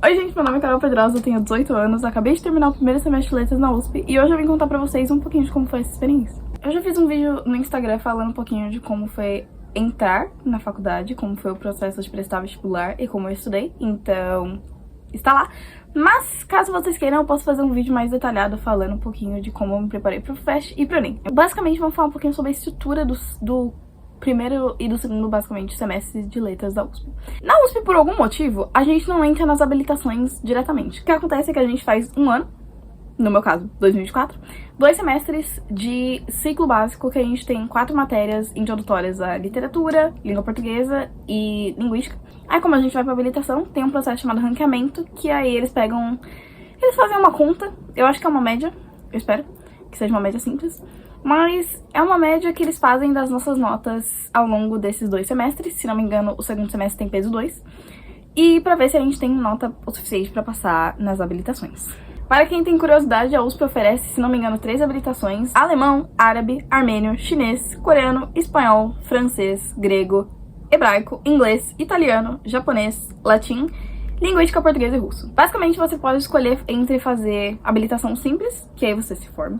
Oi gente, meu nome é Carol Pedrosa, eu tenho 18 anos, acabei de terminar o primeiro semestre de letras na USP e hoje eu vim contar pra vocês um pouquinho de como foi essa experiência. Eu já fiz um vídeo no Instagram falando um pouquinho de como foi entrar na faculdade, como foi o processo de prestar vestibular e como eu estudei, então está lá. Mas, caso vocês queiram, eu posso fazer um vídeo mais detalhado falando um pouquinho de como eu me preparei pro FAST e pro Enem. Basicamente, vamos falar um pouquinho sobre a estrutura do primeiro e do segundo, basicamente, semestre de letras da USP. Na USP, por algum motivo, a gente não entra nas habilitações diretamente. O que acontece é que a gente faz um ano, no meu caso, 2024, 2 semestres de ciclo básico, que a gente tem 4 matérias introdutórias à literatura, língua portuguesa e linguística. Aí, como a gente vai pra habilitação, tem um processo chamado ranqueamento, que aí eles fazem uma conta, eu acho que é uma média, eu espero que seja uma média simples, mas é uma média que eles fazem das nossas notas ao longo desses 2 semestres. Se não me engano, o segundo semestre tem peso 2. E pra ver se a gente tem nota o suficiente pra passar nas habilitações. Para quem tem curiosidade, a USP oferece, se não me engano, 3 habilitações: alemão, árabe, armênio, chinês, coreano, espanhol, francês, grego, hebraico, inglês, italiano, japonês, latim, linguística, português e russo. Basicamente, você pode escolher entre fazer habilitação simples, que aí você se forma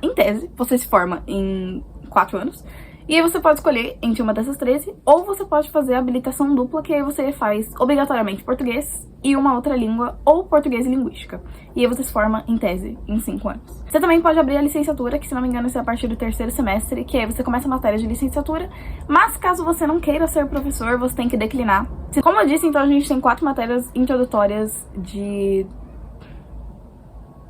em tese, você se forma em 4 anos, e aí você pode escolher entre uma dessas 13, ou você pode fazer habilitação dupla, que aí você faz obrigatoriamente português e uma outra língua, ou português e linguística. E aí você se forma em tese em 5 anos. Você também pode abrir a licenciatura, que se não me engano, isso é a partir do 3º semestre, que aí você começa a matéria de licenciatura, mas caso você não queira ser professor, você tem que declinar. Como eu disse, então a gente tem 4 matérias introdutórias de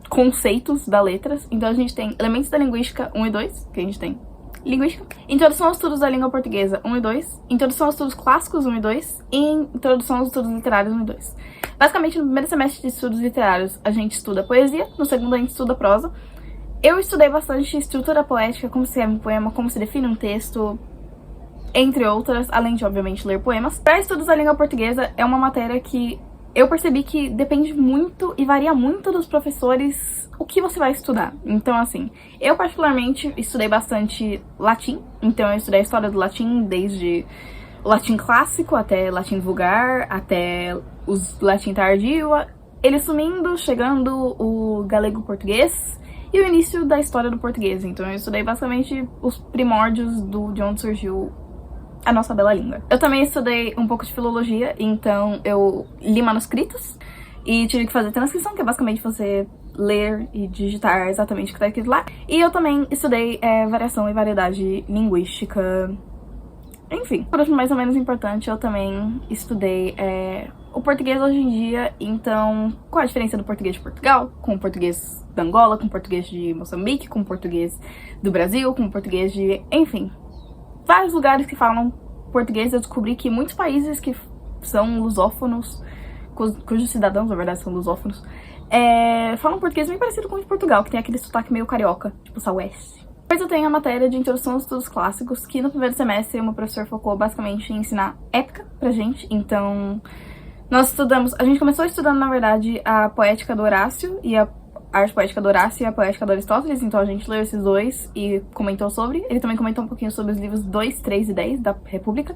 conceitos da letras. Então a gente tem elementos da linguística 1 e 2, que a gente tem linguística, introdução aos estudos da língua portuguesa 1 e 2, introdução aos estudos clássicos 1 e 2 e introdução aos estudos literários 1 e 2. Basicamente, no primeiro semestre de estudos literários a gente estuda poesia, no segundo a gente estuda prosa. Eu estudei bastante estrutura poética, como se escreve um poema, como se define um texto, entre outras, além de, obviamente, ler poemas. Para estudos da língua portuguesa, é uma matéria que eu percebi que depende muito e varia muito dos professores o que você vai estudar. Então, assim, eu particularmente estudei bastante latim. Então, eu estudei a história do latim, desde o latim clássico até latim vulgar, até os latim tardio, ele sumindo, chegando o galego português e o início da história do português. Então, eu estudei basicamente os primórdios de onde surgiu a nossa bela língua. Eu também estudei um pouco de filologia, então eu li manuscritos e tive que fazer transcrição, que é basicamente você ler e digitar exatamente o que está escrito lá. E eu também estudei variação e variedade linguística. Enfim, por último, mais ou menos importante, eu também estudei o português hoje em dia. Então, qual a diferença do português de Portugal com o português da Angola, com o português de Moçambique, com o português do Brasil, com o português de... enfim, vários lugares que falam português. Eu descobri que muitos países que são lusófonos, cujos cidadãos, na verdade, são lusófonos, falam português bem parecido com o de Portugal, que tem aquele sotaque meio carioca, tipo Saueste. Depois eu tenho a matéria de introdução aos estudos clássicos, que no primeiro semestre o meu professor focou basicamente em ensinar épica pra gente. Então, a gente começou estudando, na verdade, a poética do Horácio e a arte poética do Horácio e a poética do Aristóteles, então a gente leu esses dois e comentou sobre. Ele também comentou um pouquinho sobre os livros 2, 3 e 10 da República,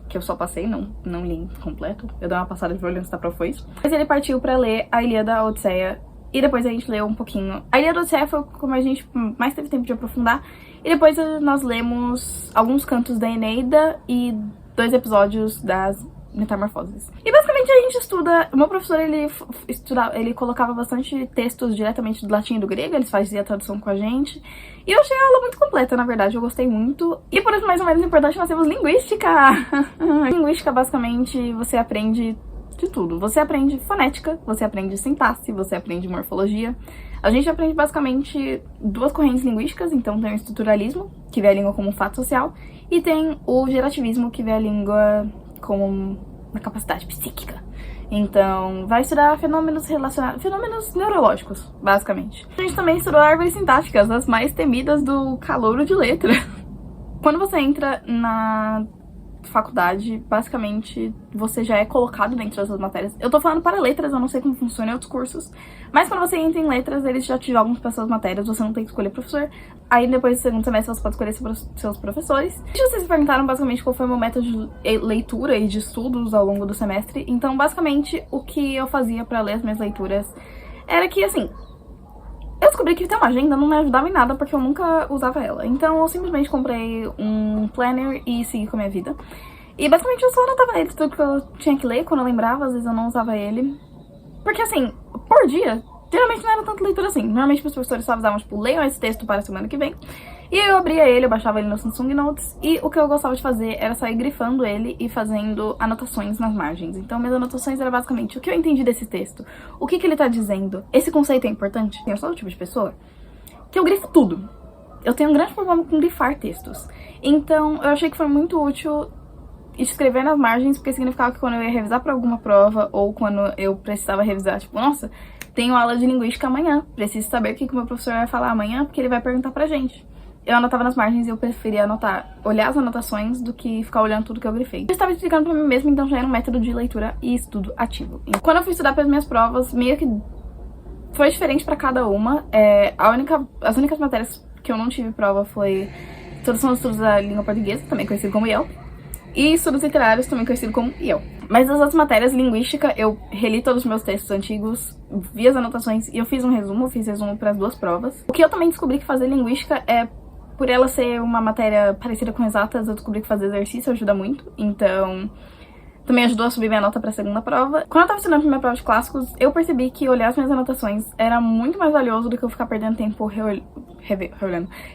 que eu só passei, não li completo. Eu dei uma passada de olho antes da prova, foi isso. Mas ele partiu pra ler a Ilíada, a Odisseia, e depois a gente leu um pouquinho. A Ilíada e a Odisseia foi como a gente mais teve tempo de aprofundar, e depois nós lemos alguns cantos da Eneida e 2 episódios das Metamorfoses. E basicamente a gente estuda... O meu professor, ele colocava bastante textos diretamente do latim e do grego, eles faziam a tradução com a gente. E eu achei a aula muito completa, na verdade, eu gostei muito. E por isso, mais ou menos importante, nós temos linguística! Linguística, basicamente, você aprende de tudo. Você aprende fonética, você aprende sintaxe, você aprende morfologia. A gente aprende basicamente 2 correntes linguísticas, então tem o estruturalismo, que vê a língua como um fato social, e tem o gerativismo, que vê a língua como uma capacidade psíquica. Então, vai estudar fenômenos neurológicos, basicamente. A gente também estudou árvores sintáticas, as mais temidas do calouro de letra. Quando você entra na faculdade, basicamente, você já é colocado dentro das matérias. Eu tô falando para letras, eu não sei como funciona em outros cursos, mas quando você entra em letras, eles já te jogam para suas matérias, você não tem que escolher professor. Aí depois do segundo semestre você pode escolher seus professores. E vocês me perguntaram basicamente qual foi o meu método de leitura e de estudos ao longo do semestre. Então, basicamente, o que eu fazia para ler as minhas leituras era que, assim, eu descobri que ter uma agenda não me ajudava em nada porque eu nunca usava ela. Então eu simplesmente comprei um planner e segui com a minha vida. E basicamente eu só anotava ele, tudo que eu tinha que ler quando eu lembrava, às vezes eu não usava ele. Porque assim, por dia, geralmente não era tanta leitura assim. Normalmente os professores só avisavam, tipo, leiam esse texto para a semana que vem. E eu abria ele, eu baixava ele no Samsung Notes. E o que eu gostava de fazer era sair grifando ele e fazendo anotações nas margens. Então minhas anotações eram basicamente o que eu entendi desse texto, o que ele tá dizendo, esse conceito é importante. Eu sou o tipo de pessoa que eu grifo tudo. Eu tenho um grande problema com grifar textos. Então eu achei que foi muito útil escrever nas margens, porque significava que quando eu ia revisar pra alguma prova, ou quando eu precisava revisar, tipo, nossa, tenho aula de linguística amanhã, preciso saber o que o meu professor vai falar amanhã, porque ele vai perguntar pra gente. Eu anotava nas margens e eu preferia anotar, olhar as anotações do que ficar olhando tudo que eu grifei. Eu estava explicando pra mim mesma, então já era um método de leitura e estudo ativo. E quando eu fui estudar para as minhas provas, meio que foi diferente pra cada uma. As únicas matérias que eu não tive prova foi Introdução aos Estudos da Língua Portuguesa, também conhecido como IELP, e Estudos Literários, também conhecido como IEL. Mas as outras matérias, linguística, eu reli todos os meus textos antigos, vi as anotações e eu fiz resumo para as duas provas. O que eu também descobri que fazer linguística é, por ela ser uma matéria parecida com exatas, eu descobri que fazer exercício ajuda muito, então também ajudou a subir minha nota para a segunda prova. Quando eu tava estudando pra minha prova de clássicos, eu percebi que olhar as minhas anotações era muito mais valioso do que eu ficar perdendo tempo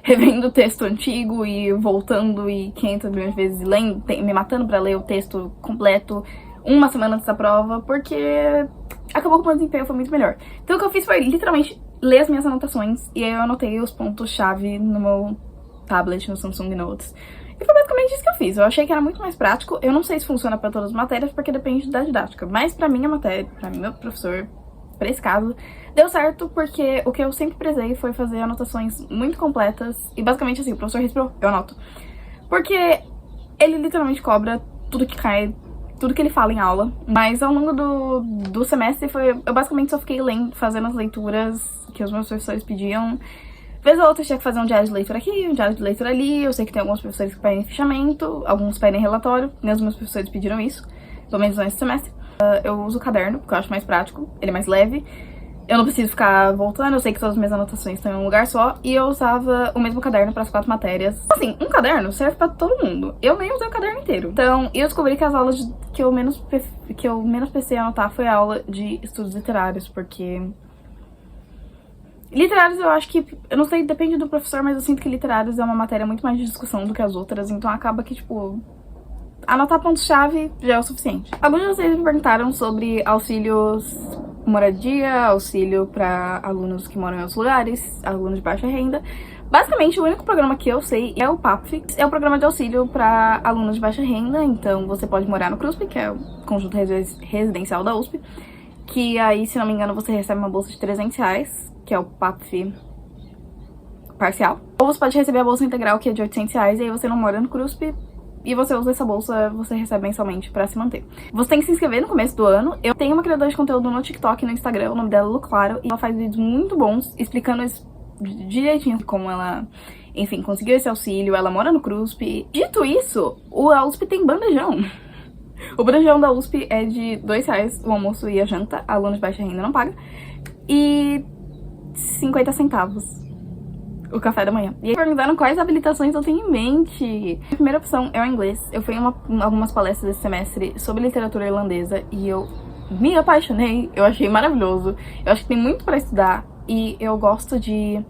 revendo o texto antigo e voltando e 500 milhões de vezes lendo, me matando pra ler o texto completo uma semana antes da prova, porque acabou que o meu desempenho foi muito melhor. Então o que eu fiz foi literalmente ler as minhas anotações e aí eu anotei os pontos-chave no meu tablet, no Samsung Notes. E foi basicamente isso que eu fiz. Eu achei que era muito mais prático. Eu não sei se funciona pra todas as matérias, porque depende da didática. Mas pra minha matéria, pra mim, meu professor, pra esse caso, deu certo, porque o que eu sempre prezei foi fazer anotações muito completas. E basicamente assim, o professor respirou, eu anoto. Porque ele literalmente cobra tudo que cai, tudo que ele fala em aula. Mas ao longo do semestre, eu basicamente só fiquei fazendo as leituras que os meus professores pediam. Vez ou outra eu tinha que fazer um diário de leitura aqui, um diário de leitura ali. Eu sei que tem alguns professores que pedem fichamento, alguns pedem relatório. Nem os meus professores pediram isso, pelo menos nesse semestre. Eu uso o caderno, porque eu acho mais prático, ele é mais leve. Eu não preciso ficar voltando, eu sei que todas as minhas anotações estão em um lugar só. E eu usava o mesmo caderno para as 4 matérias. Assim, um caderno serve pra todo mundo. Eu nem usei o caderno inteiro. Então, eu descobri que as aulas que eu menos precisei anotar foi a aula de estudos literários, porque literários eu acho que, eu não sei, depende do professor, mas eu sinto que literários é uma matéria muito mais de discussão do que as outras, então acaba que, tipo, anotar pontos-chave já é o suficiente. Alguns de vocês me perguntaram sobre auxílios moradia, auxílio pra alunos que moram em outros lugares, alunos de baixa renda. Basicamente, o único programa que eu sei é o PAPFIX, é o programa de auxílio para alunos de baixa renda, então você pode morar no CRUSP, que é o conjunto residencial da USP, que aí, se não me engano, você recebe uma bolsa de R$300, que é o PAPF parcial. Ou você pode receber a bolsa integral, que é de R$800, e aí você não mora no CRUSP, e você usa essa bolsa, você recebe mensalmente pra se manter. Você tem que se inscrever no começo do ano. Eu tenho uma criadora de conteúdo no TikTok e no Instagram, o nome dela é Lu Claro, e ela faz vídeos muito bons, explicando direitinho como ela, enfim, conseguiu esse auxílio, ela mora no CRUSP. Dito isso, a USP tem bandejão. O bandejão da USP é de R$2 o almoço e a janta, aluno de baixa renda não paga, e 50 centavos o café da manhã. E aí perguntaram quais habilitações eu tenho em mente. A primeira opção é o inglês. Eu fui em algumas palestras esse semestre sobre literatura irlandesa e eu me apaixonei, eu achei maravilhoso. Eu acho que tem muito pra estudar e eu gosto de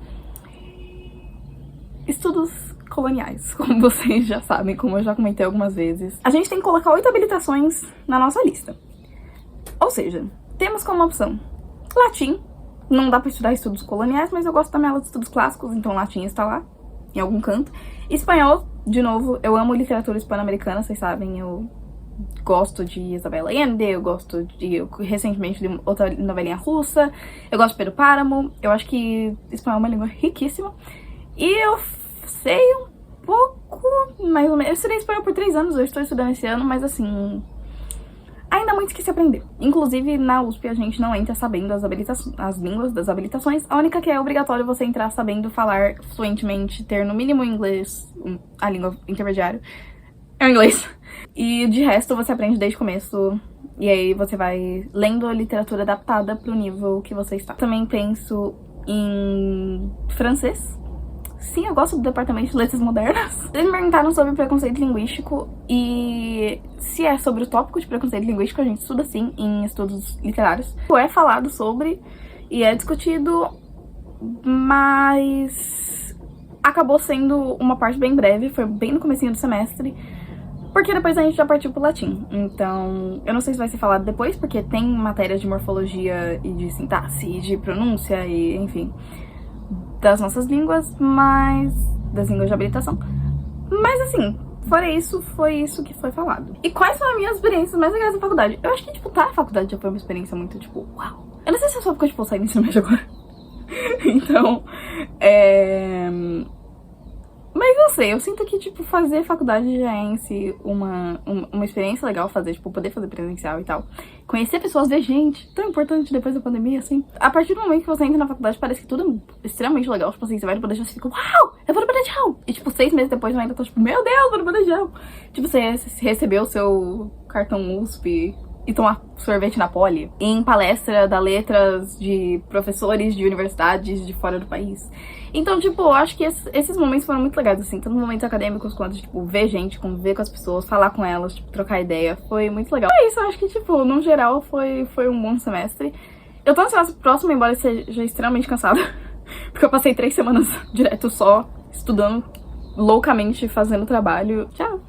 estudos coloniais, como vocês já sabem, como eu já comentei algumas vezes. A gente tem que colocar 8 habilitações na nossa lista. Ou seja, temos como opção latim. Não dá pra estudar estudos coloniais, mas eu gosto da minha aula de estudos clássicos, então latim está lá, em algum canto. Espanhol, de novo, eu amo literatura hispano-americana, vocês sabem, eu gosto de Isabel Allende, recentemente li outra novelinha russa, eu gosto de Pedro Páramo, eu acho que espanhol é uma língua riquíssima. E eu sei um pouco mais ou menos. Eu estudei espanhol por 3 anos, eu estou estudando esse ano, mas assim... ainda há muito que se aprender. Inclusive, na USP a gente não entra sabendo as línguas das habilitações. A única que é obrigatório você entrar sabendo falar fluentemente, ter no mínimo inglês, a língua intermediária, é o inglês. E de resto você aprende desde o começo. E aí você vai lendo a literatura adaptada pro nível que você está. Também penso em francês. Sim, eu gosto do departamento de letras modernas. Eles me perguntaram sobre preconceito linguístico e se é sobre o tópico de preconceito linguístico, a gente estuda sim em estudos literários. É falado sobre e é discutido, mas acabou sendo uma parte bem breve, foi bem no comecinho do semestre, porque depois a gente já partiu pro latim. Então, eu não sei se vai ser falado depois, porque tem matérias de morfologia e de sintaxe e de pronúncia e, enfim, das nossas línguas, mas... das línguas de habilitação. Mas assim, fora isso, foi isso que foi falado. E quais são as minhas experiências mais legais na faculdade? Eu acho que, tipo, tá na faculdade já foi uma experiência muito, tipo, uau. Eu não sei se é só porque, tipo, eu saí do ensino médio agora. Então, mas não sei, eu sinto que, tipo, fazer faculdade já é em si uma experiência legal fazer, tipo, poder fazer presencial e tal. Conhecer pessoas, ver gente, tão importante depois da pandemia, assim. A partir do momento que você entra na faculdade, parece que tudo é extremamente legal. Tipo assim, você vai no Bodejo e você fica, uau, eu vou no Bodejo! E, tipo, 6 meses depois eu ainda tô, tipo, meu Deus, vou no Bodejo! Tipo, você recebeu o seu cartão USP e tomar sorvete na Poli. Em palestra da letras de professores de universidades de fora do país. Então, tipo, eu acho que esses momentos foram muito legais, assim, tanto momentos acadêmicos quanto, tipo, ver gente, conviver com as pessoas, falar com elas, tipo, trocar ideia, foi muito legal. É isso, eu acho que, tipo, no geral, foi um bom semestre. Eu tô ansiosa pro próximo, embora eu seja extremamente cansada, porque eu passei 3 semanas direto só, estudando loucamente, fazendo trabalho. Tchau!